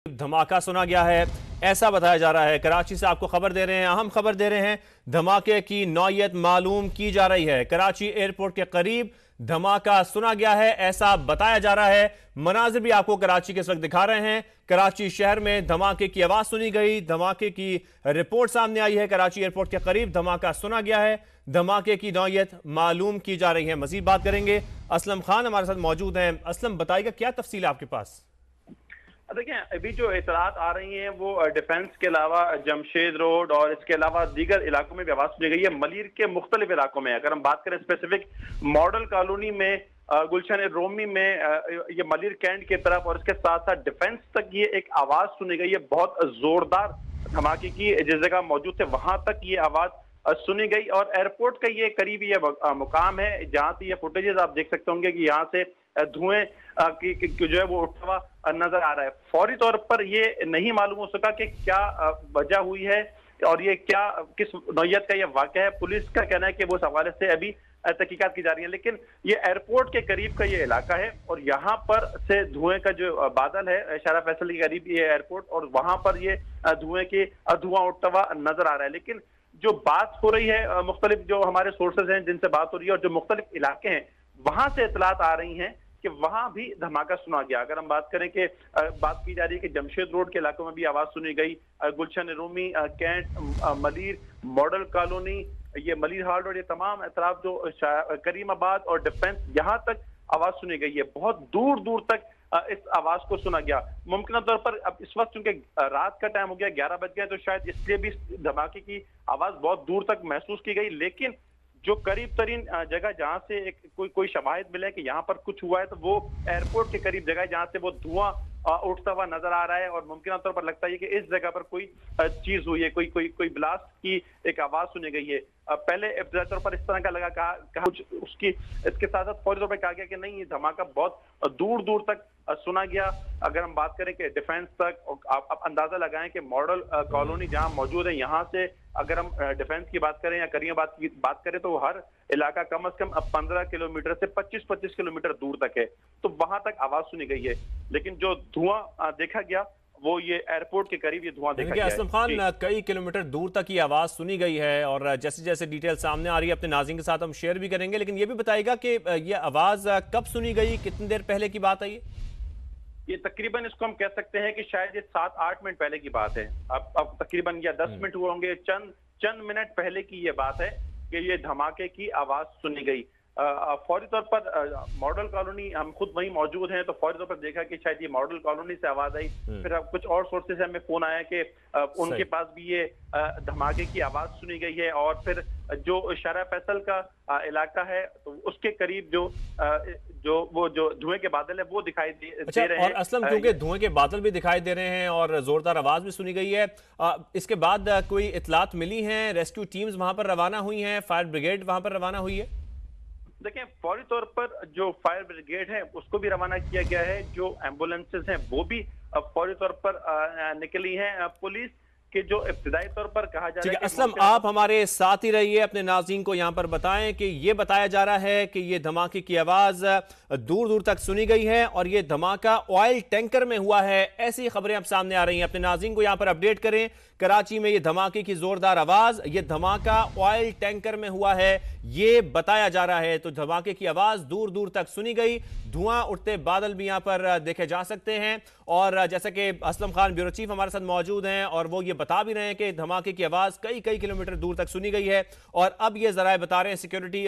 धमाका सुना गया है, ऐसा बताया जा रहा है। कराची से आपको खबर दे रहे हैं, अहम खबर दे रहे हैं। धमाके की नौयत मालूम की जा रही है। कराची एयरपोर्ट के करीब धमाका सुना गया है, ऐसा बताया जा रहा है। मनाजिर भी आपको कराची के इस वक्त दिखा रहे हैं। कराची शहर में धमाके की आवाज सुनी गई, धमाके की रिपोर्ट सामने आई है। कराची एयरपोर्ट के करीब धमाका सुना गया है, धमाके की नौयत मालूम की जा रही है। मजीद बात करेंगे, असलम खान हमारे साथ मौजूद हैं। असलम, बताइएगा क्या तफसील है आपके पास? देखिए, अभी जो इतलात आ रही हैं वो डिफेंस के अलावा जमशेद रोड और इसके अलावा दीगर इलाकों में भी आवाज सुनी गई है। मलिर के मुख्तलिफ इलाकों में, अगर हम बात करें स्पेसिफिक मॉडल कॉलोनी में, गुलशन रोमी में, ये मलिर कैंट की तरफ और इसके साथ साथ डिफेंस तक ये एक आवाज सुनी गई है, बहुत जोरदार धमाके की। जिस जगह मौजूद थे वहां तक ये आवाज सुनी गई और एयरपोर्ट का ये करीब ये मुकाम है जहां से ये फुटेजेस आप देख सकते होंगे कि यहाँ से धुएं की जो है वो उठता हुआ नजर आ रहा है। फौरी तौर पर ये नहीं मालूम हो सका कि क्या वजह हुई है और ये क्या किस नौयत का ये वाक़या है। पुलिस का कहना है कि वो इस हवाले से अभी तहकीकात की जा रही है, लेकिन ये एयरपोर्ट के करीब का ये इलाका है और यहाँ पर से धुएं का जो बादल है, शारा फैसल के करीब ये एयरपोर्ट और वहां पर ये धुआं उठता हुआ नजर आ रहा है। लेकिन जो बात हो रही है, मुख्तलिफ जो हमारे सोर्सेज हैं जिनसे बात हो रही है और जो मुख्तलिफ इलाके हैं वहां से इतलात आ रही हैं कि वहां भी धमाका सुना गया। अगर हम बात करें कि बात की जा रही है कि जमशेद रोड के इलाकों में भी आवाज सुनी गई, Gulshan Rumi, cantt, Malir, model colony, ये मलिर हाल रोड, ये तमाम तरफ जो करीमाबाद और डिफेंस, यहाँ तक आवाज सुनी गई है। बहुत दूर दूर तक इस आवाज को सुना गया। मुमकिन तौर पर अब इस वक्त चूंकि रात का टाइम हो गया, 11 बज गया, तो शायद इसलिए भी धमाके की आवाज बहुत दूर तक महसूस की गई। लेकिन जो करीब तरीन जगह जहां से एक कोई शवाहिद मिले कि यहाँ पर कुछ हुआ है, तो वो एयरपोर्ट के करीब जगह है जहां से वो धुआं उठता हुआ नजर आ रहा है और मुमकिन तौर पर लगता है कि इस जगह पर कोई चीज हुई है, कोई ब्लास्ट की एक आवाज सुनी गई है। पहले इब्तदाई तौर पर इस तरह का लगा, कहा उसकी इसके साथ साथ फौरी तौर पर कहा गया कि नहीं, ये धमाका बहुत दूर दूर तक सुना गया। अगर हम बात करें कि डिफेंस तक, आप अंदाजा लगाएं कि मॉडल कॉलोनी जहां मौजूद है, यहाँ से अगर हम डिफेंस की बात करें या करीमाबाद की बात करें तो हर इलाका कम से कम 15 किलोमीटर से 25 किलोमीटर दूर तक है, तो वहां तक आवाज सुनी गई है। लेकिन जो धुआं देखा गया वो ये एयरपोर्ट के करीब ये धुआं देखा गया है। असलम खान, कई किलोमीटर दूर तक ये आवाज सुनी गई है और जैसे जैसे डिटेल सामने आ रही है अपने नाज़रीन के साथ हम शेयर भी करेंगे, लेकिन ये भी बताएगा कि ये आवाज कब सुनी गई, कितनी देर पहले की बात है ये तकरीबन इसको हम कह सकते हैं कि शायद ये 7-8 मिनट पहले की बात है। अब तकरीबन या 10 मिनट हुए होंगे, चंद मिनट पहले की ये बात है कि ये धमाके की आवाज सुनी गई। फौरी तौर पर मॉडल कॉलोनी, हम खुद वहीं मौजूद हैं, तो फौरी तौर पर देखा कि शायद ये मॉडल कॉलोनी से आवाज आई। फिर कुछ और सोर्सेज से हमें फोन आया कि उनके पास भी ये धमाके की आवाज सुनी गई है और फिर जो शारा फैसल का इलाका है तो उसके करीब जो धुएं के बादल है वो दिखाई दे रहे हैं। और असलम, क्योंकि धुएं के बादल भी दिखाई दे रहे हैं और जोरदार आवाज भी सुनी गई है, इसके बाद कोई इतलात मिली हैं? रेस्क्यू टीम्स वहां पर रवाना हुई हैं, फायर ब्रिगेड वहां पर रवाना हुई है? देखिए, फौरी तौर पर जो फायर ब्रिगेड है उसको भी रवाना किया गया है, जो एम्बुलेंसेज हैं वो भी फौरी तौर पर निकली हैं। पुलिस के जो इब्तिदाई तौर पर कहा जा रहा है। असलम, आप हमारे साथ ही रहिए, अपने नाज़रीन को यहाँ पर बताएं कि ये बताया जा रहा है कि ये धमाके की आवाज दूर दूर तक सुनी गई है और ये धमाका ऑयल टैंकर में हुआ है, ऐसी खबरें अब सामने आ रही हैं। अपने नाज़रीन को यहाँ पर अपडेट करें, कराची में ये धमाके की जोरदार आवाज, ये धमाका ऑयल टैंकर में हुआ है, ये बताया जा रहा है। तो धमाके की आवाज दूर दूर तक सुनी गई, धुआं उठते बादल भी यहाँ पर देखे जा सकते हैं और जैसा कि असलम खान ब्यूरो चीफ हमारे साथ मौजूद हैं और वो ये बता भी रहे हैं कि धमाके की आवाज कई किलोमीटर दूर तक सुनी गई है। और अब ये जराए बता रहे हैं, सिक्योरिटी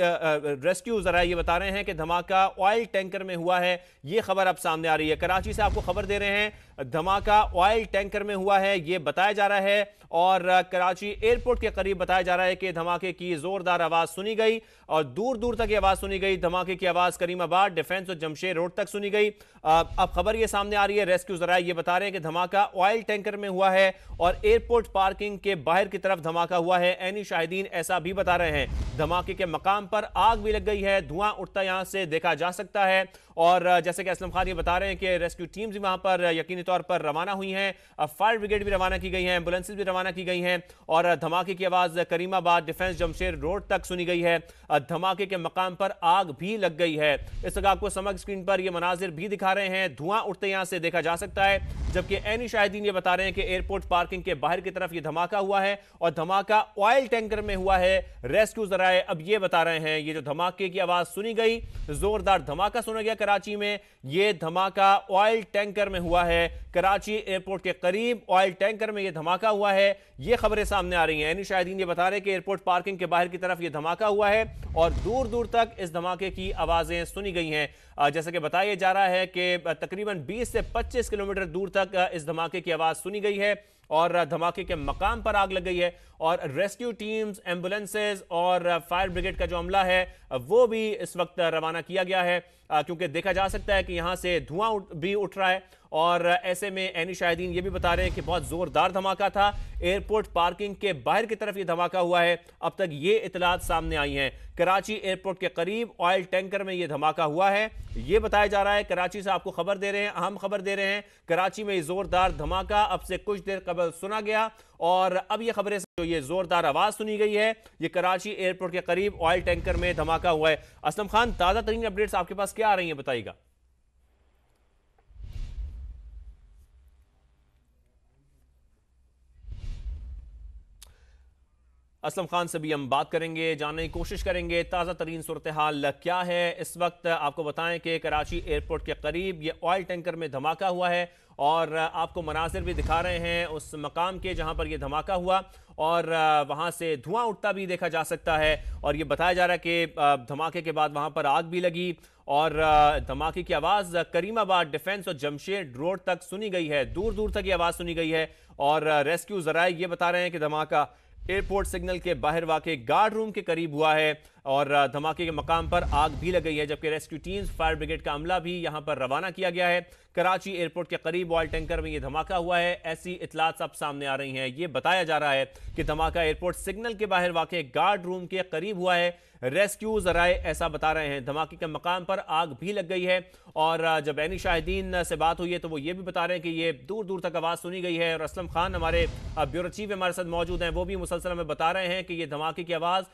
रेस्क्यू जराए ये बता रहे हैं कि धमाका ऑयल टैंकर में हुआ है। ये खबर अब सामने आ रही है। कराची से आपको खबर दे रहे हैं, धमाका ऑयल टैंकर में हुआ है, ये बताया जा रहा है और कराची एयरपोर्ट के करीब बताया जा रहा है कि धमाके की जोरदार आवाज सुनी गई और दूर दूर तक ये आवाज सुनी गई। धमाके की आवाज करीमाबाद, डिफेंस और जमशेद रोड तक सुनी गई। अब खबर ये सामने आ रही है, रेस्क्यू जराए ये बता रहे हैं कि धमाका ऑयल टैंकर में हुआ है और एयरपोर्ट पार्किंग के बाहर की तरफ धमाका हुआ है। ऐनी शाहिदीन ऐसा भी बता रहे हैं। धमाके के मकाम पर आग भी लग गई है, धुआं उठता यहां से देखा जा सकता है और जैसे कि असलम खान ये बता रहे हैं कि रेस्क्यू टीम्स भी वहां पर यकीनी तौर पर रवाना हुई हैं, फायर ब्रिगेड भी रवाना की गई है, एम्बुलेंसेज भी रवाना की गई हैं और धमाके की आवाज करीमाबाद डिफेंस जमशेद रोड तक सुनी गई है। धमाके के मकाम पर आग भी लग गई है। इस वक्त आपको समग्र स्क्रीन पर ये मनाजिर भी दिखा रहे हैं, धुआं उठते यहां से देखा जा सकता है, जबकि ऐनी शाहिदीन ये बता रहे हैं कि एयरपोर्ट पार्किंग के बाहर की तरफ ये धमाका हुआ है और धमाका ऑयल टैंकर में हुआ है। रेस्क्यू जराए अब ये बता रहे हैं ये जो धमाके की आवाज सुनी गई, जोरदार धमाका सुना गया कराची में, ये धमाका ऑयल टैंकर में हुआ है। कराची एयरपोर्ट के करीब ऑयल टैंकर में यह धमाका हुआ है। ये खबरें सामने आ रही हैं। ऐनी शाहिदीन ये बता रहे हैं कि एयरपोर्ट पार्किंग के बाहर की तरफ यह धमाका हुआ है और दूर दूर तक इस धमाके की आवाजें सुनी गई हैं। जैसा कि बताया जा रहा है कि तकरीबन 20 से 25 किलोमीटर दूर तक इस धमाके की आवाज सुनी गई है और धमाके के मकाम पर आग लग गई है और रेस्क्यू टीम्स, एम्बुलेंसेज और फायर ब्रिगेड का जो अमला है वो भी इस वक्त रवाना किया गया है, क्योंकि देखा जा सकता है कि यहां से धुआं भी उठ रहा है। और ऐसे में ऐनी शाहिदीन ये भी बता रहे हैं कि बहुत जोरदार धमाका था, एयरपोर्ट पार्किंग के बाहर की तरफ ये धमाका हुआ है। अब तक ये इतलात सामने आई हैं। कराची एयरपोर्ट के करीब ऑयल टैंकर में ये धमाका हुआ है, ये बताया जा रहा है। कराची से आपको खबर दे रहे हैं, अहम खबर दे रहे हैं, कराची में ये जोरदार धमाका अब से कुछ देर कबल सुना गया और अब ये खबरें जो ये जोरदार आवाज सुनी गई है, ये कराची एयरपोर्ट के करीब ऑयल टैंकर में धमाका हुआ है। असलम खान, ताजा तरीन अपडेट्स आपके पास क्या आ रही है, बताइएगा। असलम खान से भी हम बात करेंगे, जानने की कोशिश करेंगे ताज़ा तरीन सूरत हाल क्या है इस वक्त। आपको बताएं कि कराची एयरपोर्ट के करीब ये ऑयल टैंकर में धमाका हुआ है और आपको मनाजिर भी दिखा रहे हैं उस मकाम के जहां पर यह धमाका हुआ और वहां से धुआं उठता भी देखा जा सकता है। और ये बताया जा रहा है कि धमाके के बाद वहां पर आग भी लगी और धमाके की आवाज़ करीमाबाद डिफेंस और जमशेद रोड तक सुनी गई है, दूर दूर तक ये आवाज़ सुनी गई है। और रेस्क्यू जराए ये बता रहे हैं कि धमाका एयरपोर्ट सिग्नल के बाहर वाक़े गार्ड रूम के करीब हुआ है और धमाके के मकाम पर आग भी लग गई है, जबकि रेस्क्यू टीम्स, फायर ब्रिगेड का अमला भी यहां पर रवाना किया गया है। कराची एयरपोर्ट के करीब ऑयल टैंकर में यह धमाका हुआ है, ऐसी इतलात सब सामने आ रही हैं। यह बताया जा रहा है कि धमाका एयरपोर्ट सिग्नल के बाहर वाक़े गार्ड रूम के करीब हुआ है। रेस्क्यू जराए ऐसा बता रहे हैं। धमाके के मकाम पर आग भी लग गई है और जब ऐनी शाहिदीन से बात हुई है तो वो ये भी बता रहे हैं कि ये दूर दूर तक आवाज़ सुनी गई है। और असलम खान हमारे ब्यूरो चीफ हमारे साथ मौजूद हैं, वो भी मुसलसल हमें बता रहे हैं कि ये धमाके की आवाज़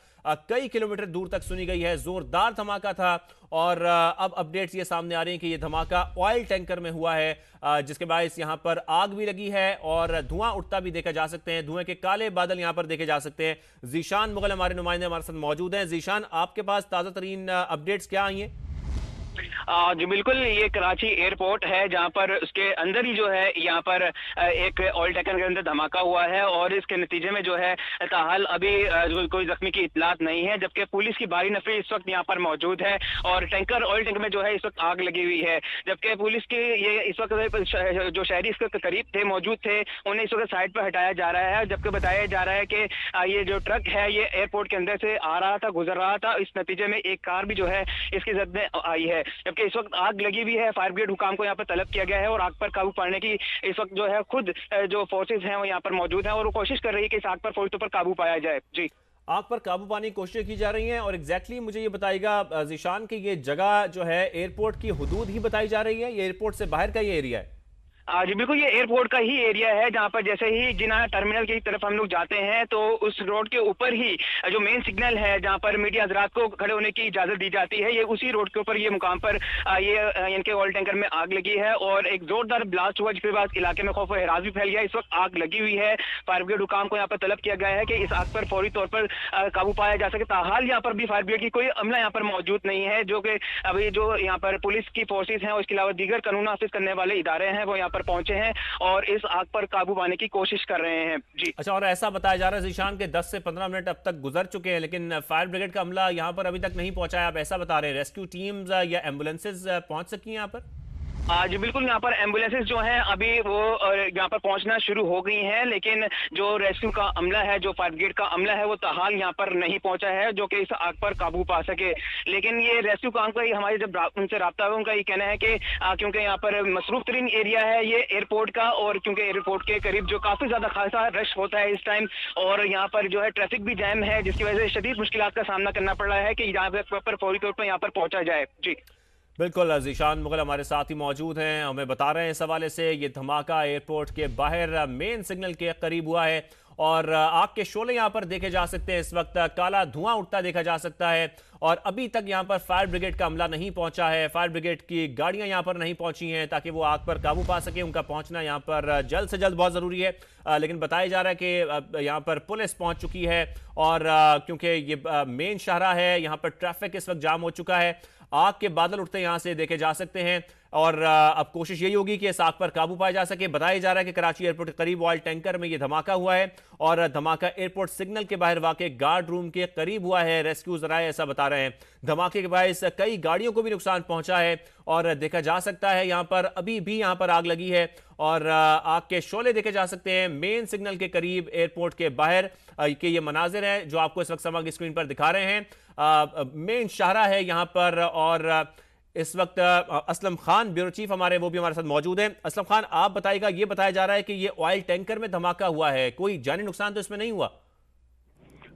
कई किलोमीटर दूर तक सुनी गई है, जोरदार धमाका था। और अब अपडेट्स ये सामने आ रही हैं कि ये धमाका ऑयल टैंकर में हुआ है, जिसके बायस यहां पर आग भी लगी है और धुआं उठता भी देखा जा सकते हैं, धुएं के काले बादल यहां पर देखे जा सकते हैं। जीशान मुगल हमारे नुमाइंदे हमारे साथ मौजूद हैं। जीशान, आपके पास ताज़ा तरीन अपडेट्स क्या आई हैं? जी बिल्कुल, ये कराची एयरपोर्ट है जहां पर उसके अंदर ही जो है यहाँ पर एक ऑयल टैंकर के अंदर धमाका हुआ है और इसके नतीजे में जो है ताहाल अभी कोई जख्मी की इतलात नहीं है, जबकि पुलिस की भारी नफरी इस वक्त यहाँ पर मौजूद है और ऑयल टैंकर में जो है इस वक्त आग लगी हुई है। जबकि पुलिस की ये इस वक्त जो शहरी इसके करीब थे, मौजूद थे, उन्हें इस वक्त साइड पर हटाया जा रहा है, जबकि बताया जा रहा है कि ये जो ट्रक है ये एयरपोर्ट के अंदर से आ रहा था, गुजर रहा था, इस नतीजे में एक कार भी जो है इसकी जद में आई है। जबकि इस वक्त आग लगी हुई है, फायर ब्रिगेड हुकाम को यहाँ पर तलब किया गया है और आग पर काबू पाने की इस वक्त जो है खुद जो फोर्सेज हैं वो यहाँ पर मौजूद हैं और वो कोशिश कर रही है कि इस आग पर फौरी तौर पर काबू पाया जाए। जी, आग पर काबू पाने की कोशिश की जा रही है और एग्जैक्टली मुझे ये बताइएगा जीशान कि ये जगह जो है एयरपोर्ट की हुदूद ही बताई जा रही है, ये एयरपोर्ट से बाहर का ये एरिया है? जी बिल्कुल, ये एयरपोर्ट का ही एरिया है जहाँ पर जैसे ही जिना टर्मिनल की तरफ हम लोग जाते हैं तो उस रोड के ऊपर ही जो मेन सिग्नल है जहाँ पर मीडिया हजरात को खड़े होने की इजाजत दी जाती है, ये उसी रोड के ऊपर ये मुकाम पर ये इनके ऑयल टैंकर में आग लगी है और एक जोरदार ब्लास्ट हुआ जिसके बाद इलाके में खौफ व हिरास भी फैल गया। इस वक्त आग लगी हुई है, फायर ब्रिगेड हुकाम को यहाँ पर तलब किया गया है कि इस आग पर फौरी तौर पर काबू पाया जा सके। ताहाल यहाँ पर भी फायर ब्रिगेड की कोई अमला यहाँ पर मौजूद नहीं है, जो कि अभी जो यहाँ पर पुलिस की फोर्सेज हैं और इसके अलावा दीगर कानून नाफिज करने वाले इदारे हैं वो यहाँ पर पहुंचे हैं और इस आग पर काबू पाने की कोशिश कर रहे हैं। जी अच्छा, और ऐसा बताया जा रहा है जीशान के 10 से 15 मिनट अब तक गुजर चुके हैं लेकिन फायर ब्रिगेड का अमला यहां पर अभी तक नहीं पहुंचा है, आप ऐसा बता रहे हैं? रेस्क्यू टीम्स या एम्बुलेंसेज पहुंच सकी हैं यहां पर? जी बिल्कुल, यहाँ पर एम्बुलेंसेज जो हैं अभी वो यहाँ पर पहुंचना शुरू हो गई हैं, लेकिन जो रेस्क्यू का अमला है, जो फायर ब्रिगेड का अमला है वो ताहाल यहाँ पर नहीं पहुंचा है जो कि इस आग पर काबू पा सके। लेकिन ये रेस्क्यू काम का ही हमारे जब उनसे रब्ता हुआ उनका ये कहना है कि क्योंकि यहाँ पर मसरूफ तरीन एरिया है ये एयरपोर्ट का और क्योंकि एयरपोर्ट के करीब जो काफी ज्यादा खासा रश होता है इस टाइम और यहाँ पर जो है ट्रैफिक भी जैम है जिसकी वजह से शदीद मुश्किलात का सामना करना पड़ रहा है कि यहाँ पर फौरी तौर पर यहाँ पर पहुंचा जाए। जी बिल्कुल, ज़ीशान मुगल हमारे साथ ही मौजूद हैं, हमें बता रहे हैं इस हवाले से ये धमाका एयरपोर्ट के बाहर मेन सिग्नल के करीब हुआ है और आग के शोले यहाँ पर देखे जा सकते हैं। इस वक्त काला धुआं उठता देखा जा सकता है और अभी तक यहाँ पर फायर ब्रिगेड का अमला नहीं पहुंचा है। फायर ब्रिगेड की गाड़ियां यहाँ पर नहीं पहुंची हैं ताकि वो आग पर काबू पा सके। उनका पहुंचना यहाँ पर जल्द से जल्द बहुत ज़रूरी है, लेकिन बताया जा रहा है कि यहाँ पर पुलिस पहुंच चुकी है और क्योंकि ये मेन शाहरा है, यहाँ पर ट्रैफिक इस वक्त जाम हो चुका है। आग के बादल उठते यहां से देखे जा सकते हैं और अब कोशिश यही होगी कि इस आग पर काबू पाया जा सके। बताया जा रहा है कि कराची एयरपोर्ट के करीब ऑयल टैंकर में यह धमाका हुआ है और धमाका एयरपोर्ट सिग्नल के बाहर वाक़ गार्ड रूम के करीब हुआ है। रेस्क्यू जराए ऐसा बता रहे हैं। धमाके के बायस कई गाड़ियों को भी नुकसान पहुंचा है और देखा जा सकता है यहां पर अभी भी यहां पर आग लगी है और आग के शोले देखे जा सकते हैं मेन सिग्नल के करीब एयरपोर्ट के बाहर के ये मनाजिर है जो आपको इस वक्त समा की स्क्रीन पर दिखा रहे हैं। मेन शाहरा है यहां पर और इस वक्त असलम खान ब्यूरो चीफ हमारे वो भी हमारे साथ मौजूद हैं। असलम खान, आप बताइएगा, ये बताया जा रहा है कि ये ऑयल टैंकर में धमाका हुआ है, कोई जानी नुकसान तो इसमें नहीं हुआ?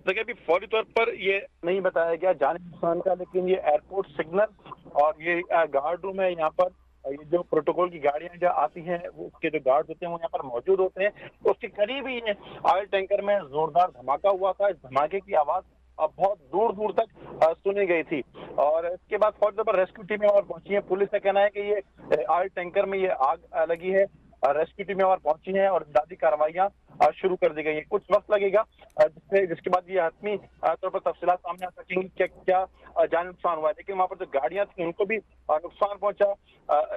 देखिए, अभी फौरी तौर पर ये नहीं बताया गया जानी नुकसान का, लेकिन ये एयरपोर्ट सिग्नल और ये गार्ड रूम है, यहाँ पर ये जो प्रोटोकॉल की गाड़ियां जो आती हैं वो उसके जो गार्ड होते हैं वो यहाँ पर मौजूद होते हैं। उसके करीब ही ये ऑयल टैंकर में जोरदार धमाका हुआ था। इस धमाके की आवाज बहुत दूर दूर तक सुनी गई थी और इसके बाद फौरी तौर पर रेस्क्यू टीमें और पहुंची है। पुलिस का कहना है कि ये ऑयल टैंकर में ये आग लगी है। रेस्क्यू टीमें और पहुंची हैं और इमदादी कार्रवाइयां शुरू कर दी गई है। कुछ वक्त लगेगा जिसके बाद ये हतमी तौर पर तफसीलात सामने आ सकेंगी कि क्या जान नुकसान हुआ है। लेकिन वहां पर जो गाड़ियां थी उनको भी नुकसान पहुंचा।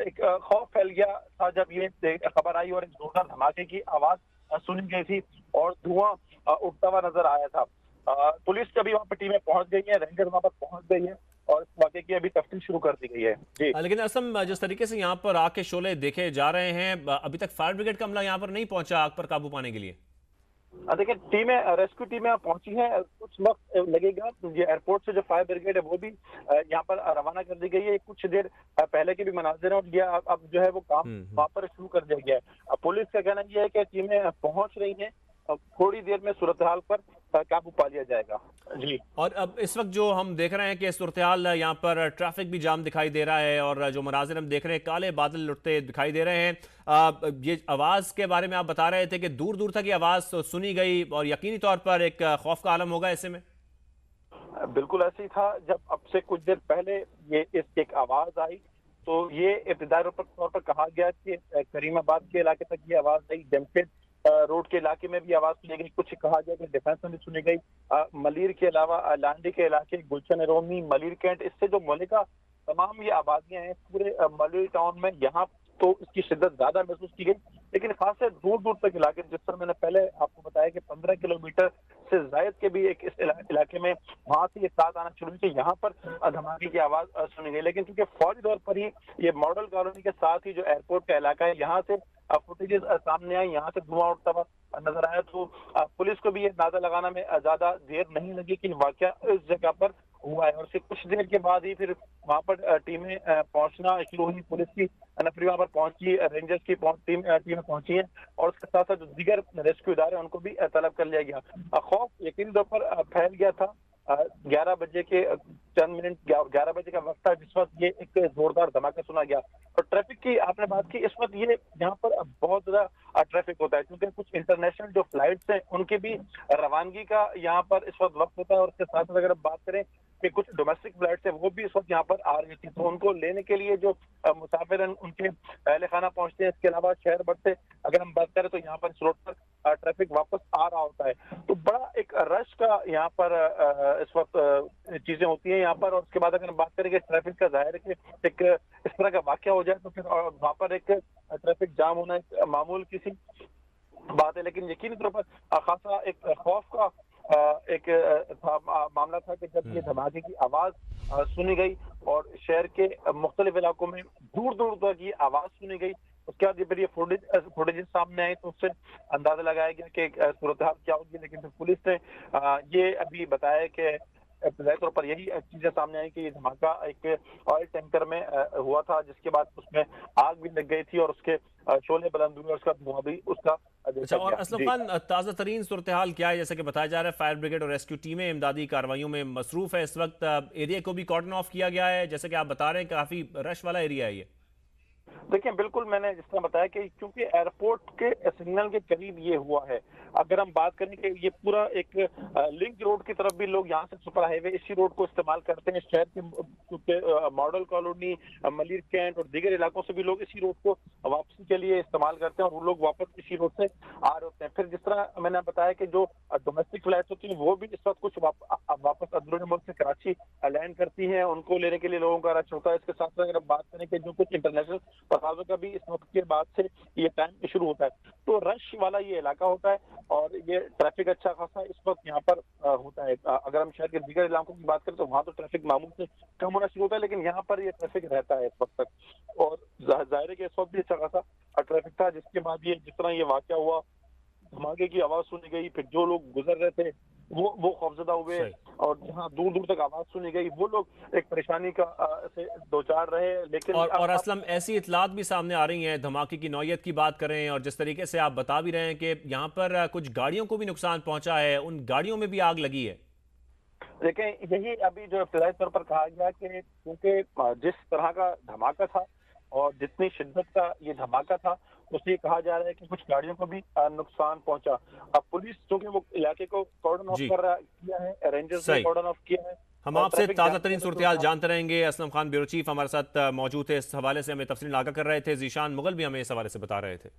एक खौफ फैल गया था जब ये खबर आई और एक जोरदार धमाके की आवाज सुनी गई थी और धुआं उठता हुआ नजर आया था। पुलिस का भी वहां पर टीमें पहुंच गई है, रेंजर वहां पर पहुंच गई है और इस वाक़े की अभी तफ्तीश शुरू कर दी गई है। जी, लेकिन असम जिस तरीके से यहाँ पर आग के शोले देखे जा रहे हैं, अभी तक फायर ब्रिगेड का अमला यहाँ पर नहीं पहुंचा आग पर काबू पाने के लिए। देखिए, रेस्क्यू टीमें पहुंची हैं, कुछ वक्त लगेगा। ये एयरपोर्ट से जो फायर ब्रिगेड है वो भी यहाँ पर रवाना कर दी गई है। कुछ देर पहले के भी मनाजिर हैं और ये अब जो है वो काम वहाँ पर शुरू कर दिया गया है। पुलिस का कहना यह है कि टीमें पहुंच रही हैं, थोड़ी देर में सूरत हाल पर काबू पा लिया जाएगा। जी, और अब इस वक्त जो हम देख रहे हैं कि सूरत हाल यहाँ पर ट्रैफिक भी जाम दिखाई दे रहा है और जो मनाजिर हम देख रहे हैं काले बादल लुटते दिखाई दे रहे हैं। ये आवाज के बारे में आप बता रहे थे कि दूर दूर तक ये आवाज सुनी गई और यकीनी तौर पर एक खौफ का आलम होगा ऐसे में। बिल्कुल ऐसे ही था। जब अब से कुछ देर पहले ये एक आवाज आई तो ये इब्तिदाई तौर पर कहा गया कि करीमाबाद के इलाके तक ये आवाज आई, जमशेद रोड के इलाके में भी आवाज सुनी गई, कुछ कहा गया कि डिफेंस में भी सुनी गई। मलीर के अलावा लांडी के इलाके, गुलशन रोमी, मलीर कैंट, इससे जो मलिका तमाम ये आबादियां हैं पूरे मलीर टाउन में, यहाँ तो इसकी शिद्दत ज्यादा महसूस की गई। लेकिन खास से दूर दूर तक इलाके, जिस तरह मैंने पहले आपको बताया कि 15 किलोमीटर से जायद के भी एक इस इलाके में वहां से ये साथ आना शुरू हुई, यहाँ पर धमाके की आवाज सुनी गई। लेकिन क्योंकि फौरी तौर पर ही ये मॉडल कॉलोनी के साथ ही जो एयरपोर्ट का इलाका है, यहाँ से फुटेजेस सामने आई, यहाँ से धुआं उठता हुआ नजर आया, तो पुलिस को भी ये अंदाजा लगाना में ज्यादा देर नहीं लगी कि वाकया इस जगह पर हुआ है। और फिर कुछ देर के बाद ही फिर वहां पर टीमें पहुंचना शुरू हुई। पुलिस की नफरी वहां पर पहुंची, रेंजर्स की टीमें पहुंची हैं और उसके साथ साथ जो दीगर रेस्क्यू इदारे उनको भी तलब कर लिया गया। खौफ यकीनी तौर पर फैल गया था। 11 बजे के चंद मिनट, 11 बजे का वक्त था जिस वक्त ये एक जोरदार धमाका सुना गया। और ट्रैफिक की आपने बात की, इस वक्त ये यहाँ पर बहुत ज्यादा ट्रैफिक होता है क्योंकि कुछ इंटरनेशनल जो फ्लाइट्स हैं उनकी भी रवानगी का यहाँ पर इस वक्त होता है। और उसके साथ साथ अगर हम बात करें कि कुछ डोमेस्टिक फ्लाइट्स हैं वो भी इस वक्त यहाँ पर आ रही थी, तो उनको लेने के लिए जो मुसाफिर हैं उनके अहले खाना पहुंचते हैं। इसके अलावा शहर भर से अगर हम बात करें तो यहाँ पर इस रोड पर ट्रैफिक वापस आ रहा होता है, तो बड़ा एक रश का यहाँ पर इस वक्त चीजें होती हैं यहाँ पर। और उसके बाद अगर हम बात करें कि ट्रैफिक का जाहिर है कि एक इस तरह का वाकया हो जाए तो फिर वहाँ पर एक ट्रैफिक जाम होना एक मामूल किसी बात है। लेकिन यकीनी तौर पर खासा एक खौफ का एक मामला था कि जब ये धमाके की आवाज सुनी गई और शहर के मुख्तलिफ इलाकों में दूर दूर तक ये आवाज सुनी गई। उसके बाद फिर ये फुटेज सामने आए तो उससे अंदाजा लगाया गया कि सूरत हाल क्या होगी। लेकिन फिर पुलिस ने ये अभी बताया कि इब्तिदाई तौर पर यही चीजें सामने आई कि ये धमाका एक ऑयल टैंकर में हुआ था, जिसके बाद उसमें आग भी लग गई थी और उसके शोले बुलंद हुए, उसका धुआं भी उसका अच्छा, और असलम खान, ताज़ा तरीन सूरत हाल क्या है? जैसे कि बताया जा रहा है फायर ब्रिगेड और रेस्क्यू टीमें इमदादी कार्रवाइयों में मसरूफ है इस वक्त। एरिया को भी कॉर्डन ऑफ किया गया है, जैसे कि आप बता रहे हैं काफी रश वाला एरिया है ये। देखिए, बिल्कुल मैंने जिस तरह बताया कि क्योंकि एयरपोर्ट के सिग्नल के करीब ये हुआ है, अगर हम बात करें कि ये पूरा एक लिंक रोड की तरफ भी लोग यहाँ से सुपर हाईवे इसी रोड को इस्तेमाल करते हैं, शहर के मॉडल कॉलोनी, मलिर कैंट और दीगर इलाकों से भी लोग इसी रोड को वापसी के लिए इस्तेमाल करते हैं और वो लोग वापस इसी रोड से आ रहे होते हैं। फिर जिस तरह मैंने बताया कि जो डोमेस्टिक फ्लाइट होती हैं वो भी इस वक्त कुछ वापस अंदरूनी मुल्क से कराची लैंड करती हैं, उनको लेने के लिए लोगों का रश होता है। इसके साथ साथ अगर हम बात करें कि जो कुछ इंटरनेशनल परवाज़ों का भी इस वक्त के बाद से ये टाइम शुरू होता है, तो रश वाला ये इलाका होता है और ये ट्रैफिक अच्छा खासा इस वक्त यहाँ पर होता है। अगर हम शहर के दीगर इलाकों की बात करें तो वहाँ तो ट्रैफिक मामूल से कम होना शुरू होता है, लेकिन यहाँ पर ये ट्रैफिक रहता है इस वक्त तक। और जाहिर है कि इस वक्त भी अच्छा खासा ट्रैफिक था, जिसके बाद ये जिस तरह ये वाकया हुआ, धमाके की आवाज सुनी गई, फिर जो लोग गुजर रहे थे वो खौफजदा हुए और जहाँ दूर दूर तक आवाज सुनी गई वो लोग एक परेशानी का से दो चार रहे। लेकिन और असलम, ऐसी इतलात भी सामने आ रही हैं, धमाके की नौयत की बात करें और जिस तरीके से आप बता भी रहे हैं कि यहाँ पर कुछ गाड़ियों को भी नुकसान पहुंचा है, उन गाड़ियों में भी आग लगी है। देखें, यही अभी जो इब्तदाई तौर पर कहा गया कि क्योंकि जिस तरह का धमाका था और जितनी शिद्दत का ये धमाका था, उससे कहा जा रहा है कि कुछ गाड़ियों को भी नुकसान पहुंचा। अब पुलिस चूंकि वो इलाके को कॉर्डन ऑफ किया है, रेंजर्स ने कॉर्डन ऑफ किया है। हम आपसे ताज़ा तरीन सूरत हाल जानते रहेंगे। असलम खान ब्यूरो चीफ हमारे साथ मौजूद थे, इस हवाले से हमें तफसील आगाह कर रहे थे। जीशान मुगल भी हमें इस हवाले से बता रहे थे।